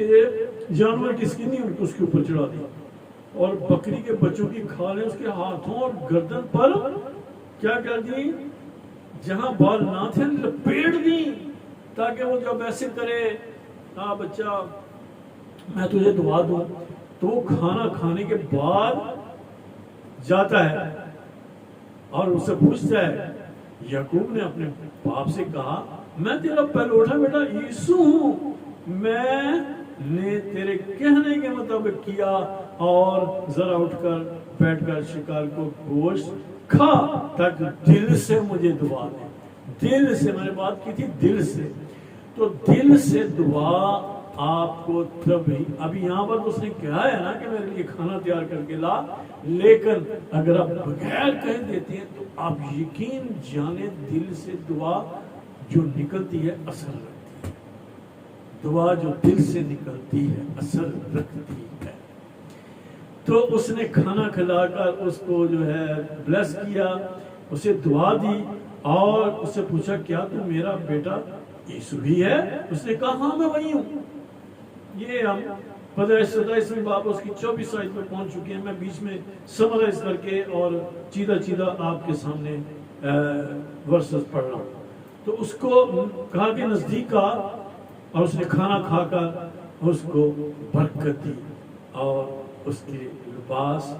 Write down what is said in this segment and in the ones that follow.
کہ جانور کس کی نہیں اس کے اوپر چڑھا دی، اور بکری کے بچوں کی کھالیں اس کے ہاتھوں اور گردن پر کیا کر دی، جہاں بال نہ تھے لپیٹ دی، تاکہ وہ جب ایسے کرے ہاں بچہ میں تجھے دعا دوں، تو وہ کھانا کھانے کے بعد جاتا ہے اور اسے پوچھتا ہے. یعقوب نے اپنے باپ سے کہا میں تیرا پہلوٹا بیٹا یسوع ہوں، میں نے تیرے کہنے کے مطابق کیا، اور ذرا اٹھ کر بیٹھ کر شکار کو گوشت کھا تاکہ دل سے مجھے دعا دے. دل سے میں نے بات کی تھی، دل سے. تو دل سے دعا آپ کو تبھی، ابھی یہاں پر اس نے کہا ہے نا کہ میرے لیے کھانا تیار کر کے لا، لیکن اگر آپ بغیر کہہ دیتے ہیں تو آپ یقین جانے دل سے دعا جو نکلتی ہے اثر رکھتی ہے. دعا جو دل سے نکلتی ہے اثر رکھتی ہے. تو اس نے کھانا کھلا کر اس کو جو ہے بلیس کیا، اسے دعا دی اور اس سے پوچھا کیا تو میرا بیٹا یسوع ہی ہے؟ اس نے کہا ہاں میں وہی ہوں. یہ ہم پیدائش 27 باب اس کی 24 آیت میں پہنچ چکے ہیں. میں بیچ میں سمرائز کر کے اور چیدہ آپ کے سامنے ورسز پڑھ رہا ہوں. تو اس کو کہا کہ نزدیک آ، اور اس نے کھانا کھا کر اس کو برکت دی اور اس کے لباس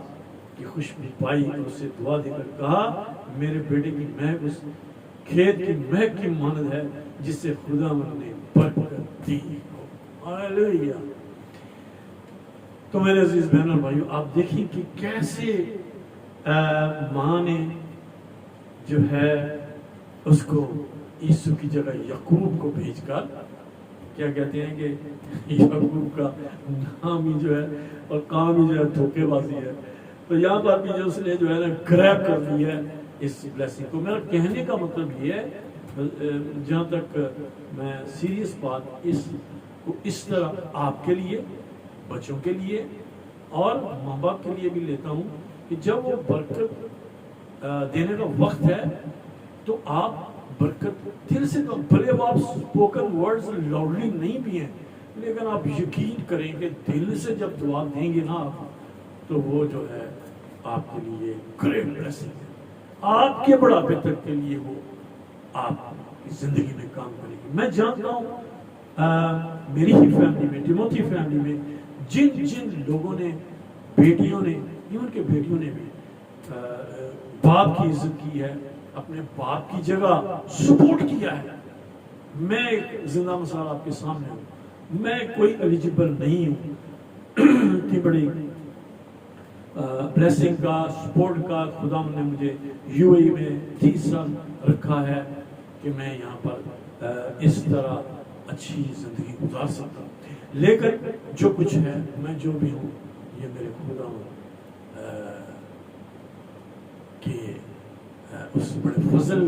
کی خوشبو پائی اور اسے دعا دے کر کہا میرے بیٹے کی مہک اس کھیت کی مہک کی مانند ہے جس سے خدا نے برکت دی. ہاللویا. تو میرے عزیز بہنوں اور بھائیوں، آپ دیکھیں کہ کیسے ماں نے جو ہے اس کو یسوع کی جگہ یعقوب کو بھیج کر، کیا کہتے ہیں کہ یعقوب کا نام ہی جو ہے اور کام ہی جو ہے دھوکے بازی ہے. تو یہاں پر بھی جو اس نے جو ہے نا گریب کر لی ہے اس بلیسنگ کو. میرا کہنے کا مطلب یہ ہے، جہاں تک میں سیریس بات اس طرح آپ کے لیے، بچوں کے لیے اور ماں باپ کے لیے بھی لیتا ہوں کہ جب وہ برکت دینے کا وقت ہے تو آپ برکت دل سے دو. بھلے وہ آپ اسپوکن ورڈز لاؤڈلی نہیں بھی ہیں، لیکن آپ یقین کریں کہ دل سے جب دعا دیں گے نا آپ، تو وہ جو ہے آپ کے لیے گریٹ بلیسنگ ہے. آپ کے بڑھاپے تک کے لیے وہ آپ کی زندگی میں کام کرے گی. میں جانتا ہوں میری ہی فیملی میں، ٹیموتھی فیملی میں جن لوگوں نے، بیٹیوں نے، ایون کے بیٹیوں نے بھی باپ کی عزت کی ہے، اپنے باپ کی جگہ سپورٹ کیا ہے. میں ایک زندہ مثال آپ کے سامنے ہوں. میں کوئی ایلیجیبل نہیں ہوں اتنی بڑی بلیسنگ کا، سپورٹ کا. خدا نے مجھے یو اے میں 30 سال رکھا ہے کہ میں یہاں پر اس طرح اچھی زندگی گزار سکتا ہوں. لیکن جو کچھ ہے، میں جو بھی ہوں، یہ میرے خدا کہ اس بڑے فضل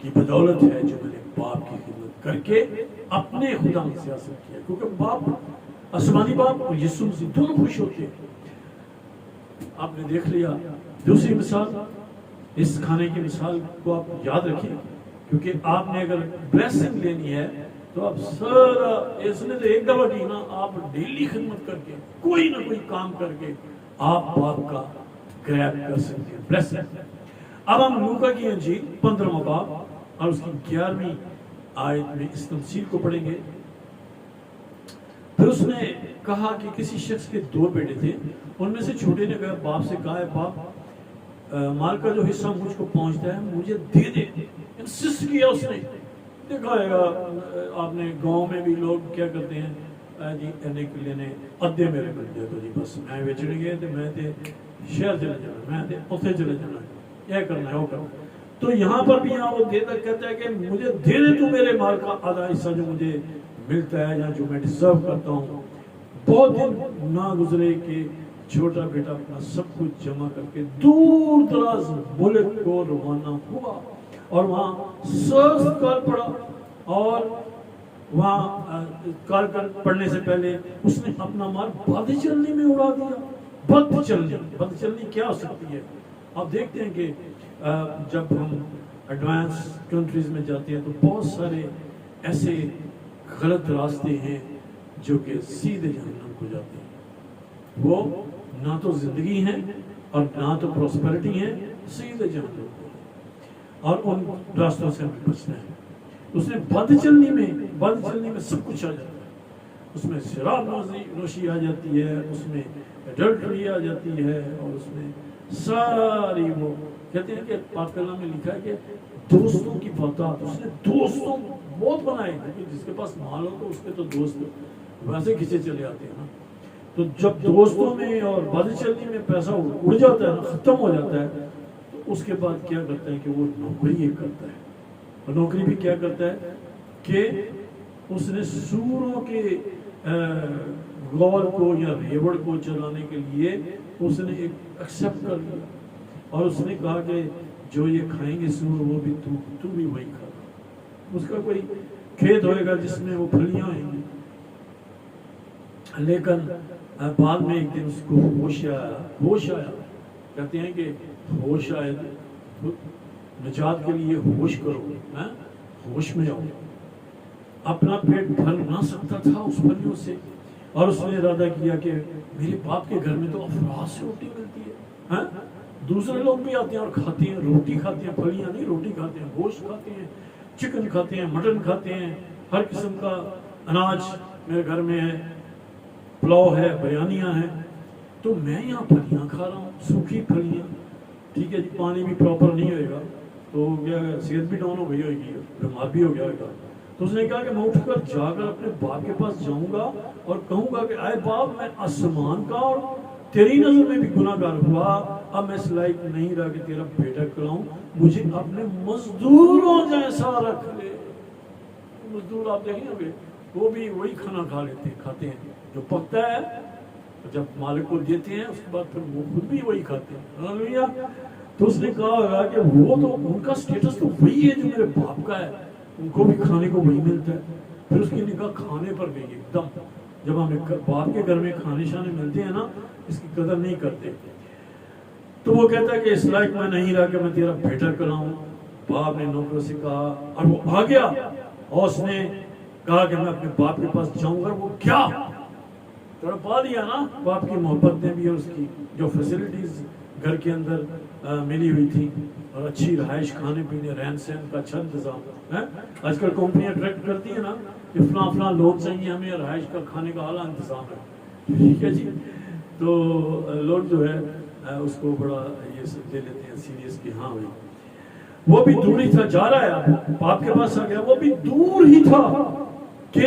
کی بدولت ہے جو میرے باپ کی خدمت کر کے اپنے خدا میں سیاست کیا. کیونکہ باپ، آسمانی باپ اور یسوع مسیح دونوں خوش ہوتے ہیں. آپ نے دیکھ لیا. دوسری مثال، اس کھانے کی مثال کو آپ یاد رکھیں، کیونکہ آپ نے اگر بلیسنگ لینی ہے تو آپ سارا، اس نے تو ایک دفعہ کی نا، آپ ڈیلی خدمت کر کے کوئی نہ کوئی کام کر کے آپ باپ کا گریب کر سکتے ہیں بلیسنگ. اب ہم لوکا کی انجیل 15واں باب اور اس کی 11ویں آیت میں اس تمثیل کو پڑھیں گے. پھر اس نے کہا کہ کسی شخص کے 2 بیٹے تھے. ان میں سے چھوٹے نے کہا باپ سے کہا ہے باپ مال کا جو حصہ مجھ کو پہنچتا ہے مجھے دے دے. انسسٹ کیا اس نے. دکھائے گا آپ نے گاؤں میں بھی لوگ کیا کرتے ہیں جی لینے ادھے میرے مل دے تو جی بس میں بیچنے گئے تو میں تے شہر چلے جانا، میں تے اتنے چلے جانا، یہ کرنا ہے وہ کرنا. تو یہاں پر بھی یہاں وہ دے تک کہتا ہے کہ مجھے دے دے تو میرے مال کا آدھا حصہ جو مجھے ملتا ہے یا جو میں ڈیزرو کرتا ہوں. بہت دن نہ گزرے کہ چھوٹا بیٹا اپنا سب کچھ جمع کر کے دور دراز ملک کو روانہ ہوا اور وہاں سخت کال پڑا. اور وہاں کال پڑنے سے پہلے اس نے اپنا مال بد چلنی میں اڑا دیا. بد چلنی کیا ہو سکتی ہے؟ آپ دیکھتے ہیں کہ جب ہم ایڈوانس کنٹریز میں جاتے ہیں تو بہت سارے ایسے غلط راستے ہیں جو کہ سیدھے جہنم کو جاتے ہیں. وہ نہ تو زندگی ہے اور نہ تو پروسپیرٹی ہے، سیدھے جہنم کو. اور ان راستوں سے ہمیں بچنا ہے. اس نے بد چلنی میں سب کچھ آ جاتا ہے. اس میں شراب نوشی آ جاتی ہے، اس میں ایڈلٹری آ جاتی ہے، اور اس میں ساری وہ کہتے ہیں کہ پاک کلام میں لکھا ہے کہ دوستوں کی بہتات. اس نے دوستوں بہت بنائے، کیونکہ جس کے پاس مال ہو تو اس کے تو دوست ویسے کھینچے چلے آتے ہیں نا. تو جب دوستوں میں اور بد چلنی میں پیسہ اڑ جاتا ہے، ختم ہو جاتا ہے، تو اس کے بعد کیا کرتا ہے کہ وہ نوکری ایک کرتا ہے. اور نوکری بھی کیا کرتا ہے کہ اس نے سوروں کے گول کو یا ریوڑ کو چلانے کے لیے اس نے ایک ایکسپٹ کر لیا، اور اس نے کہا کہ جو یہ کھائیں گے سور وہ بھی تو بھی وہی کھا. اس کا کوئی کھیت ہوئے گا جس میں وہ پھلیاں ہوئیں گی. لیکن بعد میں ایک دن اس کو ہوش آیا. کہتے ہیں کہ ہوش آئے نجات کے لیے ہوش کرو، ہوش میں آؤ. اپنا پیٹ بھر نہ سکتا تھا اس پھلیوں سے، اور اس نے ارادہ کیا کہ میرے باپ کے گھر میں تو افراد سے روٹی ملتی ہے، دوسرے لوگ بھی آتے ہیں اور کھاتے ہیں، روٹی کھاتے ہیں، پھلیاں نہیں روٹی کھاتے ہیں، گوشت کھاتے ہیں، چکن کھاتے ہیں، مٹن کھاتے ہیں، ہر قسم کا اناج میرے گھر میں ہے، پلاؤ ہے، بریانیاں ہیں. تو میں یہاں پھلیاں کھا رہا ہوں، سوکھی پھلیاں. ٹھیک ہے جی، پانی بھی پراپر نہیں ہوئے گا تو کیا صحت بھی ڈاؤن ہو گئی ہوگی، بیمار بھی ہو گیا ہوگا. تو اس نے کہا کہ میں اٹھ کر جا کر اپنے باپ کے پاس جاؤں گا اور کہوں گا کہ اے باپ، میں آسمان کا اور تیری نظر میں بھی گناہ گار ہوا. اب میں اس لائق نہیں رہا کہ تیرا بیٹا کراؤں، مجھے اپنے مزدوروں جیسا رکھ لے. مزدور آپ دیکھیں گے وہ بھی وہی کھانا کھاتے ہیں جو پکتا ہے. جب مالک کو دیتے ہیں اس کے بعد پھر وہ خود بھی وہی کھاتے ہیں. ہاللیلویہ. تو اس نے کہا ہوگا کہ وہ تو ان کا سٹیٹس تو وہی ہے جو میرے باپ کا ہے، ان کو بھی کھانے کو وہی ملتا ہے. پھر اس کی نگاہ کھانے پر گئی ایک دم. جب ہمیں باپ کے گھر میں کھانے شانے ملتے ہیں نا، اس کی قدر نہیں کرتے. تو وہ کہتا ہے کہ اس لائق میں نہیں رہا کہ میں تیرا بیٹا کراؤں. باپ نے نوکر سے کہا، اور وہ آ گیا اور اس نے کہا کہ میں اپنے باپ کے پاس جاؤں گا. وہ کیا تڑپا دیا نا باپ کی محبت نے بھی، اور اس کی جو فیسلٹیز گھر کے اندر ملی ہوئی تھی، اور اچھی رہائش، کھانے پینے، رہن سہن کا اچھا انتظام ہے. آج کل کمپنیاں اٹریکٹ کرتی ہیں نا کہ فلاں لوگ چاہیے ہمیں، رہائش کا، کھانے کا اعلیٰ انتظام ہے. ٹھیک ہے جی. تو لوگ جو ہے اس کو بڑا یہ لے لیتے ہیں سیریس کہ ہاں بھائی. وہ بھی دور ہی تھا، جا رہا ہے باپ کے پاس آ گیا. وہ بھی دور ہی تھا کہ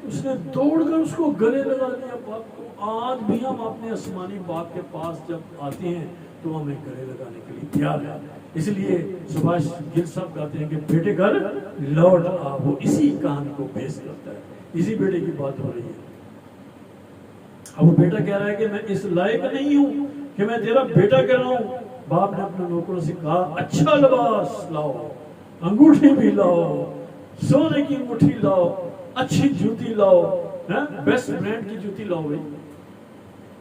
اس نے دوڑ کر اس کو گلے لگا دیا باپ کو. آج بھی ہم اپنے آسمانی باپ کے پاس جب آتے ہیں تو ہمیں گلے لگانے کے لیے تیار ہے. اس لیے سبھاش گل صاحب کہتے ہیں کہ بیٹے گھر لوٹ آ. وہ اسی کہانی کو پیش کرتا ہے، اسی بیٹے کی بات ہو رہی ہے. اب وہ بیٹا کہہ رہا ہے کہ میں اس لائق نہیں ہوں کہ میں تیرا بیٹا کہہ رہا ہوں. باپ نے اپنے نوکروں سے کہا اچھا لباس لاؤ، انگوٹھی بھی لاؤ، سونے کی انگوٹھی لاؤ، اچھی جوتی لاؤ، بیسٹ برانڈ کی جوتی لاؤ. بھائی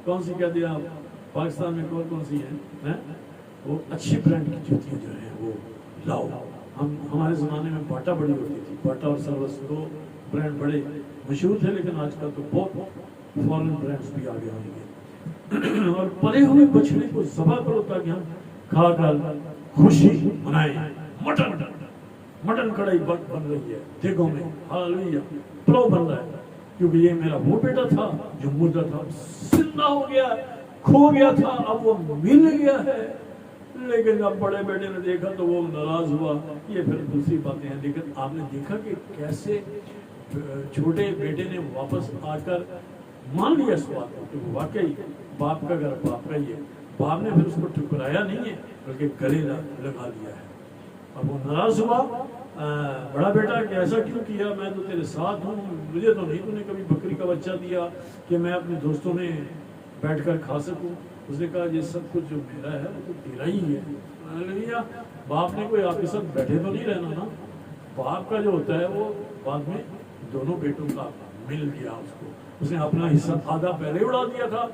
کون سی کہتے ہیں آپ پاکستان میں کون سی ہیں؟ وہ اچھی برانڈ کی جوتیاں جو ہیں وہ لاؤ. ہمارے زمانے میں باٹا بڑی ہوتی تھی، باٹا اور سروس دو برانڈ بڑے مشہور تھے، لیکن آج کل تو بہت فورن برانڈز بھی آگے آئیں گے. اور پلے ہوئے بچڑے کو ذبح کرو تاکہ ہم کھا کر خوشی منائیں. مٹن کڑھائی بن رہی ہے دیگوں میں، ہاللیلویہ، پلاؤ بن رہا ہے، کیونکہ یہ میرا وہ بیٹا تھا جو مردہ تھا، زندہ ہو گیا، کھو گیا تھا، اب وہ مل گیا ہے. لیکن اب بڑے بیٹے نے دیکھا تو وہ ناراض ہوا. یہ پھر دوسری باتیں ہیں. لیکن آپ نے دیکھا کہ کیسے چھوٹے بیٹے نے واپس آ کر مان لیا اس بات کو کہ واقعی باپ کا گھر باپ کا ہی ہے. باپ نے پھر اس کو ٹھکرایا نہیں ہے بلکہ گلے لگا لیا ہے. اور وہ ناراض ہوا. بڑا بیٹا کہ ایسا کیوں کیا، میں تو تیرے ساتھ ہوں، مجھے تو نہیں تو نے کبھی بکری کا بچہ دیا کہ میں اپنے دوستوں میں بیٹھ کر کھا سکوں. اس نے کہا یہ سب کچھ جو میرا ہے وہ تو تیرا ہی ہے. ہاللیلویہ. باپ نے کوئی آپ کے ساتھ بیٹھے تو نہیں رہنا نا. باپ کا جو ہوتا ہے وہ بعد میں دونوں بیٹوں کا مل گیا. اس نے اپنا حصہ آدھا پہلے اڑا دیا تھا،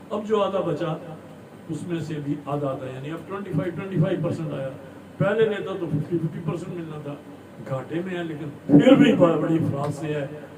اب جو آدھا بچا اس میں سے بھی آدھا یعنی اب 25% آیا. پہلے لیتا تو 50% ملنا تھا. گھاٹے میں ہے لیکن پھر بھی بڑی افراد سے ہے.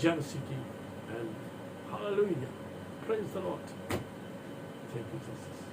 Genesee and hallelujah. Praise the Lord. Thank you, Jesus.